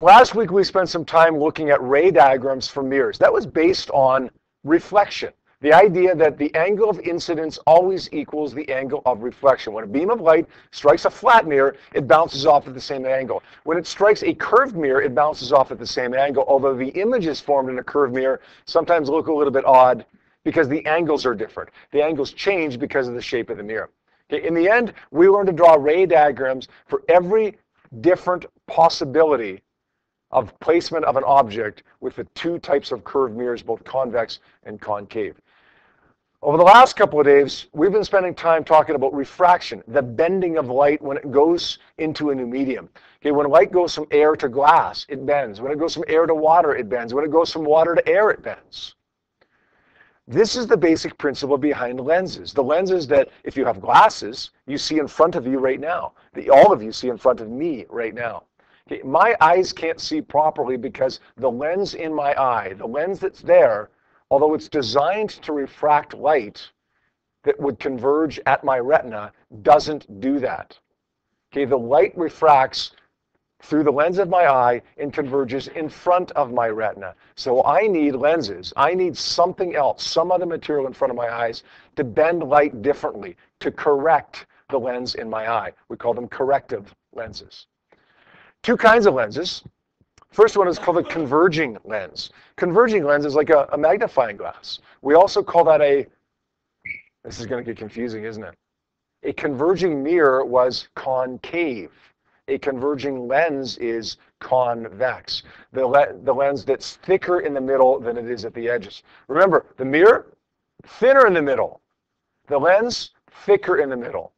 Last week we spent some time looking at ray diagrams for mirrors. That was based on reflection. The idea that the angle of incidence always equals the angle of reflection. When a beam of light strikes a flat mirror, it bounces off at the same angle. When it strikes a curved mirror, it bounces off at the same angle, although the images formed in a curved mirror sometimes look a little bit odd because the angles are different. The angles change because of the shape of the mirror. Okay, in the end, we learned to draw ray diagrams for every different possibility of placement of an object with the two types of curved mirrors, both convex and concave. Over the last couple of days, we've been spending time talking about refraction, the bending of light when it goes into a new medium. Okay, when light goes from air to glass, it bends. When it goes from air to water, it bends. When it goes from water to air, it bends. This is the basic principle behind lenses. The lenses that, if you have glasses, you see in front of you right now. That all of you see in front of me right now. Okay, my eyes can't see properly because the lens in my eye, the lens that's there, although it's designed to refract light that would converge at my retina, doesn't do that. Okay, the light refracts through the lens of my eye and converges in front of my retina. So I need lenses. I need something else, some other material in front of my eyes to bend light differently, to correct the lens in my eye. We call them corrective lenses. Two kinds of lenses. First one is called a converging lens. Converging lens is like a magnifying glass. We also call that this is going to get confusing, isn't it? A converging mirror was concave. A converging lens is convex. The lens that's thicker in the middle than it is at the edges. Remember, the mirror, thinner in the middle. The lens, thicker in the middle.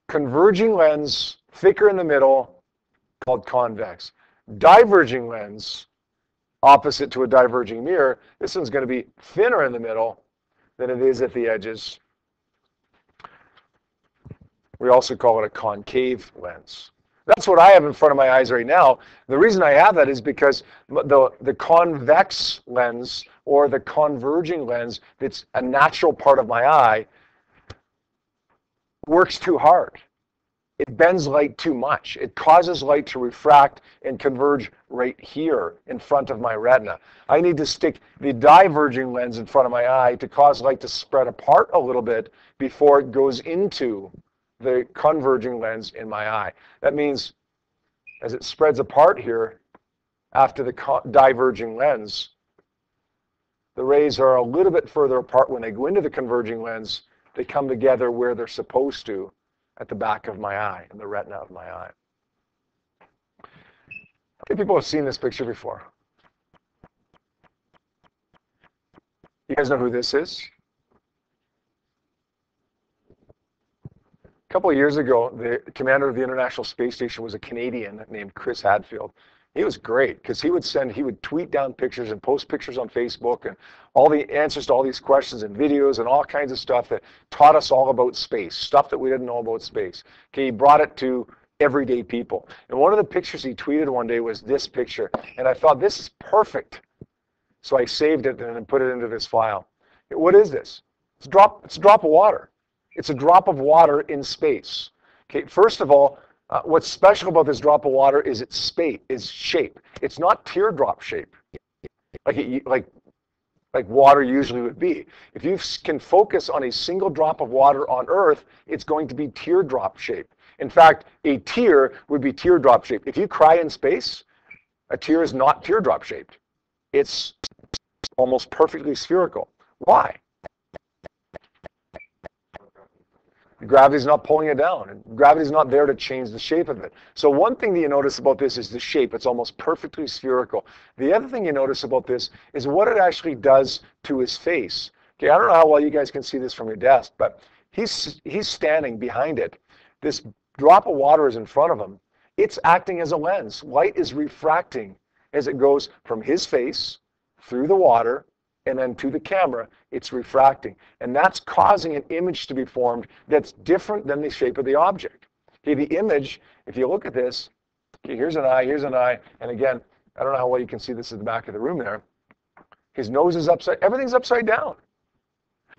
Converging lens, thicker in the middle, called convex. Diverging lens, opposite to a diverging mirror, this one's going to be thinner in the middle than it is at the edges. We also call it a concave lens. That's what I have in front of my eyes right now. The reason I have that is because the convex lens or the converging lens that's a natural part of my eye works too hard. It bends light too much. It causes light to refract and converge right here in front of my retina. I need to stick the diverging lens in front of my eye to cause light to spread apart a little bit before it goes into the converging lens in my eye. That means as it spreads apart here after the diverging lens, the rays are a little bit further apart. When they go into the converging lens, they come together where they're supposed to, at the back of my eye, in the retina of my eye. How many people have seen this picture before? You guys know who this is? A couple of years ago, the commander of the International Space Station was a Canadian named Chris Hadfield. He was great because he would tweet down pictures and post pictures on Facebook and all the answers to all these questions and videos and all kinds of stuff that taught us all about space, stuff that we didn't know about space. Okay, he brought it to everyday people. And one of the pictures he tweeted one day was this picture. And I thought, this is perfect. So I saved it and then put it into this file. What is this? It's a drop of water. It's a drop of water in space. Okay, first of all, what's special about this drop of water is its shape. It's not teardrop shape, like water usually would be. If you can focus on a single drop of water on Earth, it's going to be teardrop shape. In fact, a tear would be teardrop shaped. If you cry in space, a tear is not teardrop shaped. It's almost perfectly spherical. Why? Gravity's not pulling it down, and gravity's not there to change the shape of it. So one thing that you notice about this is the shape. It's almost perfectly spherical. The other thing you notice about this is what it actually does to his face. Okay, I don't know how well you guys can see this from your desk, but he's standing behind it. This drop of water is in front of him. It's acting as a lens. Light is refracting as it goes from his face through the water and then to the camera. It's refracting. And that's causing an image to be formed that's different than the shape of the object. Okay, the image, if you look at this, okay, here's an eye, and again, I don't know how well you can see this at the back of the room there. His nose is everything's upside down.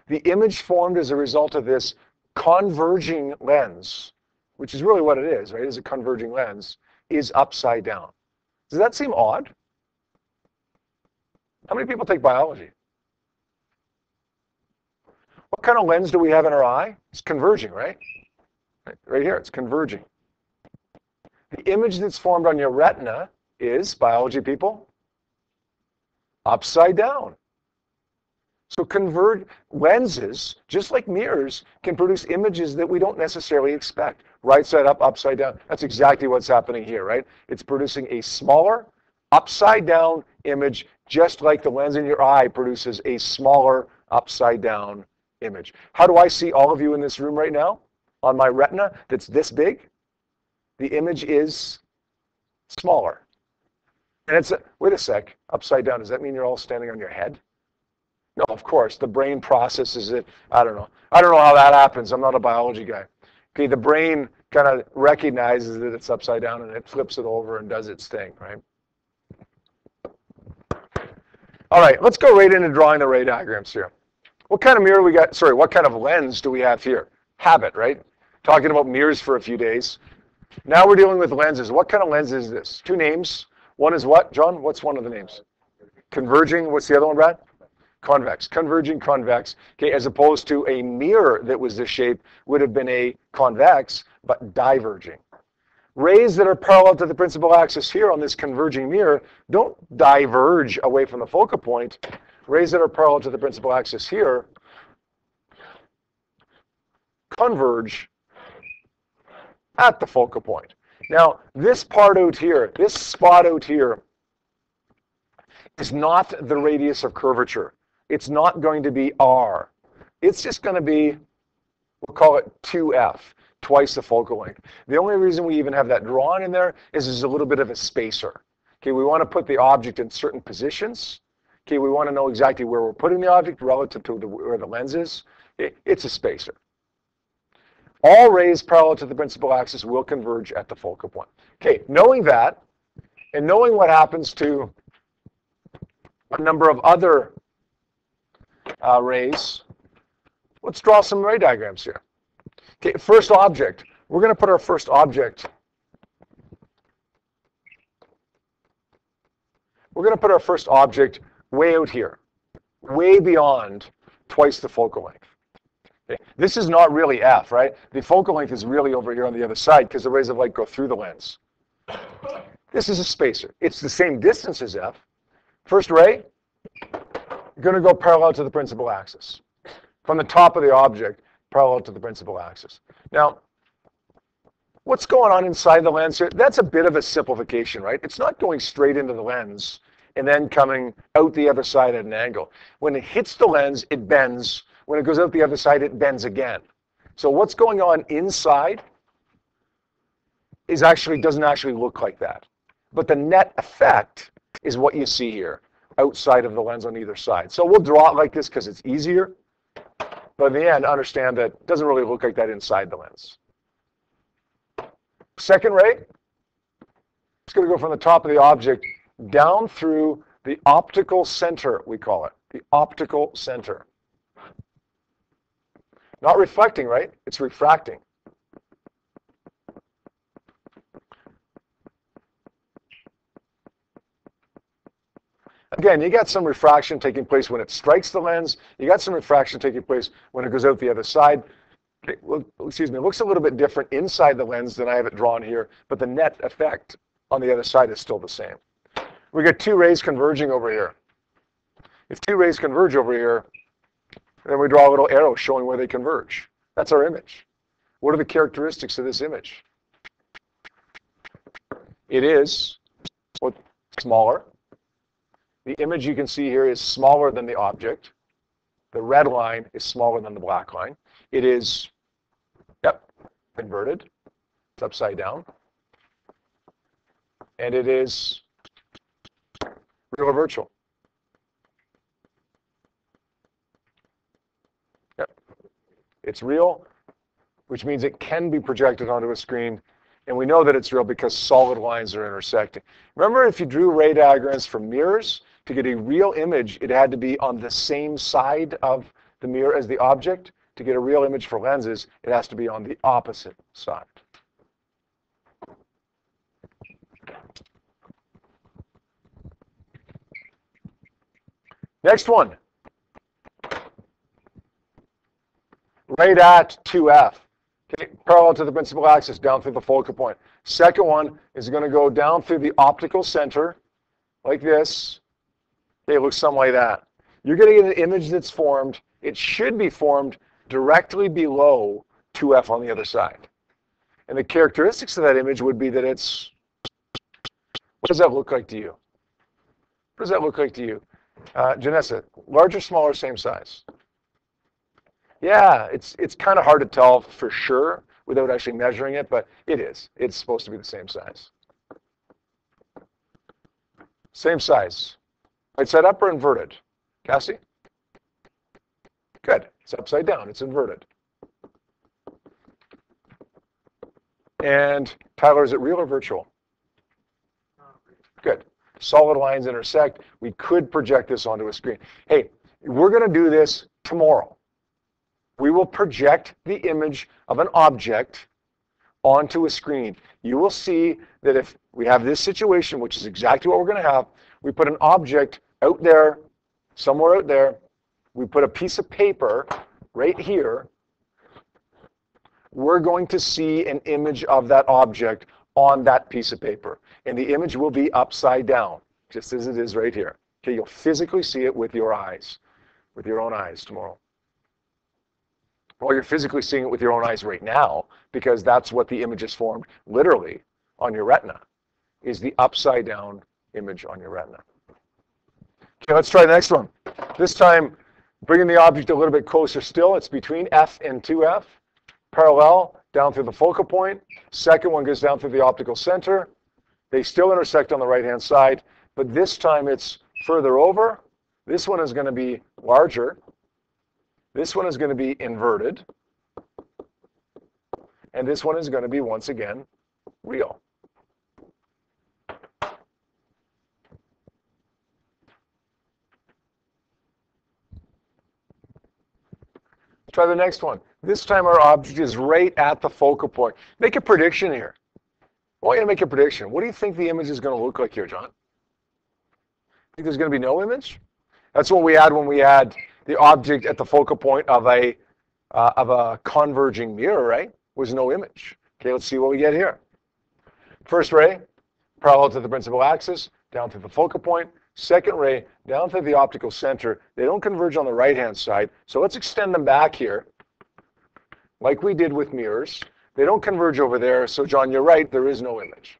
The image formed as a result of this converging lens which is really what it is, right, is a converging lens, is upside down. Does that seem odd? How many people take biology? What kind of lens do we have in our eye? It's converging, right? Right here, it's converging. The image that's formed on your retina is, biology people, upside down. So converged lenses, just like mirrors, can produce images that we don't necessarily expect. Right side up, upside down. That's exactly what's happening here, right? It's producing a smaller, upside down image, just like the lens in your eye produces a smaller, upside down image. How do I see all of you in this room right now? On my retina that's this big, the image is smaller. And it's, wait a sec, upside down, does that mean you're all standing on your head? No, of course, the brain processes it. I don't know. I don't know how that happens. I'm not a biology guy. Okay, the brain kind of recognizes that it's upside down and it flips it over and does its thing, right? All right, let's go right into drawing the ray diagrams here. What kind of mirror we got? Sorry, what kind of lens do we have here? Habit, right? Talking about mirrors for a few days. Now we're dealing with lenses. What kind of lens is this? Two names. One is what, John? What's one of the names? Converging. What's the other one, Brad? Convex. Converging, convex. Okay, as opposed to a mirror that was this shape would have been a convex, but diverging. Rays that are parallel to the principal axis here on this converging mirror don't diverge away from the focal point. Rays that are parallel to the principal axis here converge at the focal point. Now, this part out here, this spot out here, is not the radius of curvature. It's not going to be R. It's just going to be, we'll call it 2F, twice the focal length. The only reason we even have that drawn in there is there's a little bit of a spacer. Okay, we want to put the object in certain positions. Okay, we want to know exactly where we're putting the object relative to where the lens is. It's a spacer. All rays parallel to the principal axis will converge at the focal point. Okay, knowing that, and knowing what happens to a number of other rays, let's draw some ray diagrams here. Okay, first object. We're going to put our first object. We're going to put our first object way out here, way beyond twice the focal length. Okay. This is not really F, right? The focal length is really over here on the other side because the rays of light go through the lens. This is a spacer. It's the same distance as F. First ray, going to go parallel to the principal axis. From the top of the object, parallel to the principal axis. Now, what's going on inside the lens here? That's a bit of a simplification, right? It's not going straight into the lens and then coming out the other side at an angle. When it hits the lens, it bends. When it goes out the other side, it bends again. So what's going on inside is doesn't actually look like that. But the net effect is what you see here, outside of the lens on either side. So we'll draw it like this because it's easier. But in the end, understand that it doesn't really look like that inside the lens. Second ray, it's going to go from the top of the object down through the optical center, we call it, the optical center. Not reflecting, right? It's refracting. Again, you got some refraction taking place when it strikes the lens. You got some refraction taking place when it goes out the other side. Okay, well, excuse me, it looks a little bit different inside the lens than I have it drawn here, but the net effect on the other side is still the same. We got two rays converging over here. If two rays converge over here, then we draw a little arrow showing where they converge. That's our image. What are the characteristics of this image? It is smaller. The image you can see here is smaller than the object. The red line is smaller than the black line. It is, inverted. It's upside down. And it is real or virtual. It's real, which means it can be projected onto a screen. And we know that it's real because solid lines are intersecting. Remember, if you drew ray diagrams for mirrors, to get a real image, it had to be on the same side of the mirror as the object. To get a real image for lenses, it has to be on the opposite side. Next one, right at 2F. Okay, parallel to the principal axis, down through the focal point. Second one is going to go down through the optical center, like this. Okay, it looks something like that. You're going to get an image that's formed. It should be formed directly below 2F on the other side. And the characteristics of that image would be that it's, what does that look like to you? What does that look like to you? Janessa, larger, smaller, same size? Yeah, it's kind of hard to tell for sure without actually measuring it, but it is. It's supposed to be the same size. Same size. Right side up or inverted? Cassie? Good. It's upside down. It's inverted. And Tyler, is it real or virtual? Good. Solid lines intersect. We could project this onto a screen. Hey, we're going to do this tomorrow. We will project the image of an object onto a screen. You will see that if we have this situation, which is exactly what we're going to have, we put an object out there, somewhere out there, we put a piece of paper right here, we're going to see an image of that object on that piece of paper. And the image will be upside down, just as it is right here. Okay, you'll physically see it with your eyes, with your own eyes tomorrow. Well, you're physically seeing it with your own eyes right now, because that's what the image is formed literally on your retina, is the upside down image on your retina. Okay, let's try the next one. This time, bringing the object a little bit closer still. It's between F and 2F. Parallel, down through the focal point. Second one goes down through the optical center. They still intersect on the right-hand side, but this time it's further over. This one is going to be larger. This one is going to be inverted. And this one is going to be, once again, real. Try the next one. This time our object is right at the focal point. Make a prediction here. I want you to make a prediction. What do you think the image is going to look like here, John? Think there's going to be no image? That's what we had when we had the object at the focal point of a converging mirror, right? Was no image. Okay, let's see what we get here. First ray, parallel to the principal axis, down through the focal point. Second ray, down through the optical center. They don't converge on the right-hand side, so let's extend them back here, like we did with mirrors. They don't converge over there, so John, you're right, there is no image.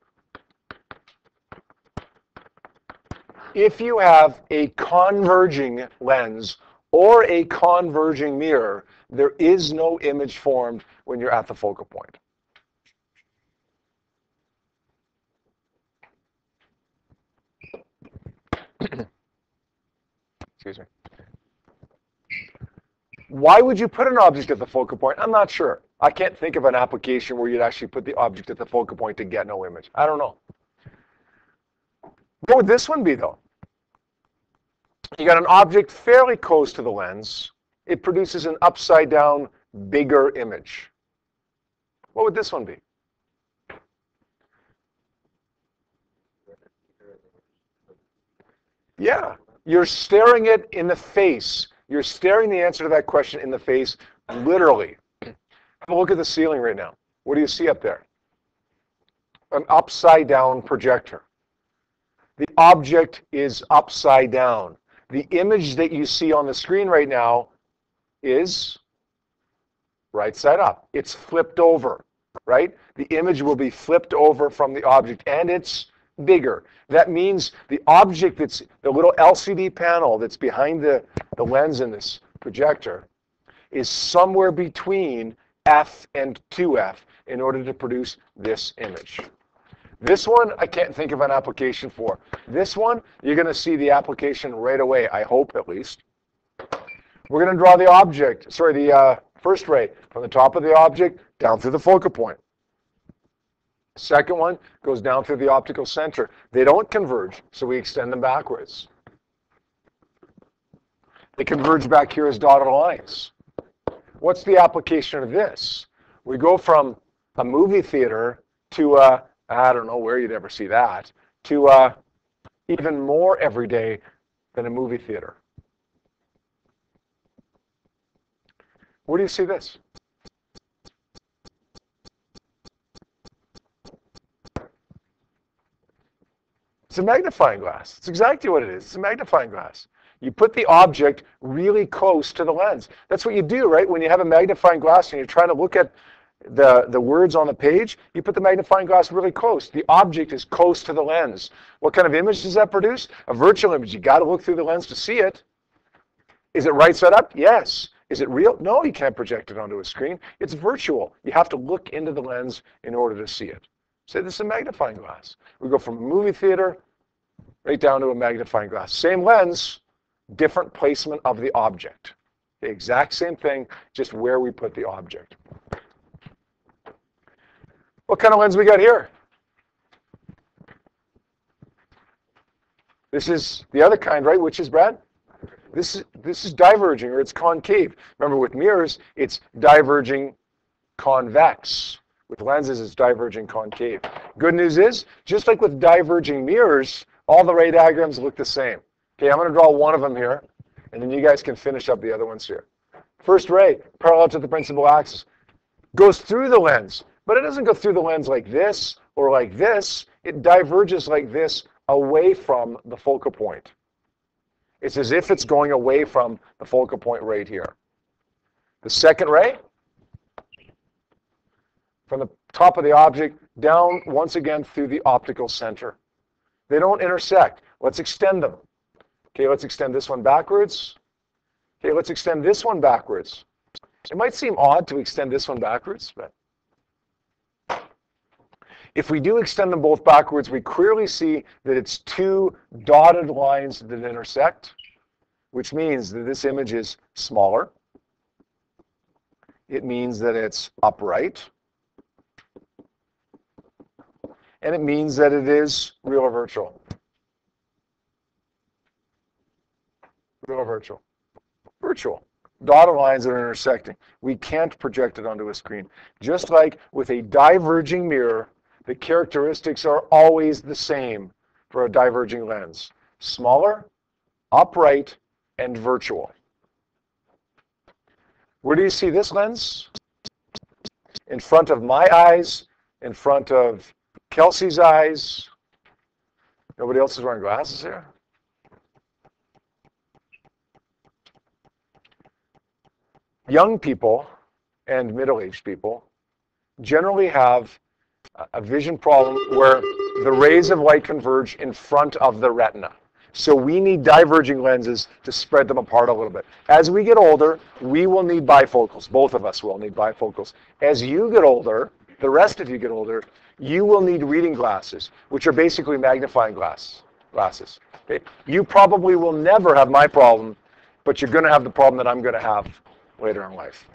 If you have a converging lens or a converging mirror, there is no image formed when you're at the focal point. Excuse me. Why would you put an object at the focal point? I'm not sure. I can't think of an application where you'd actually put the object at the focal point to get no image. I don't know. What would this one be, though? You got an object fairly close to the lens. It produces an upside down, bigger image. What would this one be? Yeah, you're staring it in the face. You're staring the answer to that question in the face, literally. Have a look at the ceiling right now. What do you see up there? An upside down projector. The object is upside down. The image that you see on the screen right now is right side up. It's flipped over, right? The image will be flipped over from the object, and it's bigger. That means the object that's the little LCD panel that's behind the lens in this projector is somewhere between F and 2F in order to produce this image. This one, I can't think of an application for. This one, you're going to see the application right away, I hope at least. We're going to draw the object, the first ray from the top of the object down through the focal point. Second one goes down through the optical center. They don't converge, so we extend them backwards. They converge back here as dotted lines. What's the application of this? We go from a movie theater to I don't know where you'd ever see that, to even more everyday than a movie theater. Where do you see this? It's a magnifying glass. It's exactly what it is. It's a magnifying glass. You put the object really close to the lens. That's what you do, right? When you have a magnifying glass and you're trying to look at the words on the page, you put the magnifying glass really close. The object is close to the lens. What kind of image does that produce? A virtual image. You got to look through the lens to see it. Is it right side up? Yes. Is it real? No, you can't project it onto a screen. It's virtual. You have to look into the lens in order to see it. Say this is a magnifying glass. We go from a movie theater right down to a magnifying glass. Same lens, different placement of the object. The exact same thing, just where we put the object. What kind of lens we got here? This is the other kind, right? Which is, Brad? This is diverging, or it's concave. Remember, with mirrors, it's diverging convex. With lenses, it's diverging concave. Good news is, just like with diverging mirrors, all the ray diagrams look the same. Okay, I'm going to draw one of them here, and then you guys can finish up the other ones here. First ray, parallel to the principal axis, goes through the lens, but it doesn't go through the lens like this or like this. It diverges like this away from the focal point. It's as if it's going away from the focal point right here. The second ray, from the top of the object down once again through the optical center. They don't intersect. Let's extend them. Okay, let's extend this one backwards. Okay, let's extend this one backwards. It might seem odd to extend this one backwards, but if we do extend them both backwards, we clearly see that it's two dotted lines that intersect, which means that this image is smaller. It means that it's upright. And it means that it is real or virtual. Real or virtual? Virtual. Dotted lines that are intersecting. We can't project it onto a screen. Just like with a diverging mirror, the characteristics are always the same for a diverging lens. Smaller, upright, and virtual. Where do you see this lens? In front of my eyes, in front of Kelsey's eyes. Nobody else is wearing glasses here? Young people and middle-aged people generally have a vision problem where the rays of light converge in front of the retina. So we need diverging lenses to spread them apart a little bit. As we get older, we will need bifocals. Both of us will need bifocals. As you get older, the rest of you get older, you will need reading glasses, which are basically magnifying glasses. Okay? You probably will never have my problem, but you're going to have the problem that I'm going to have later in life.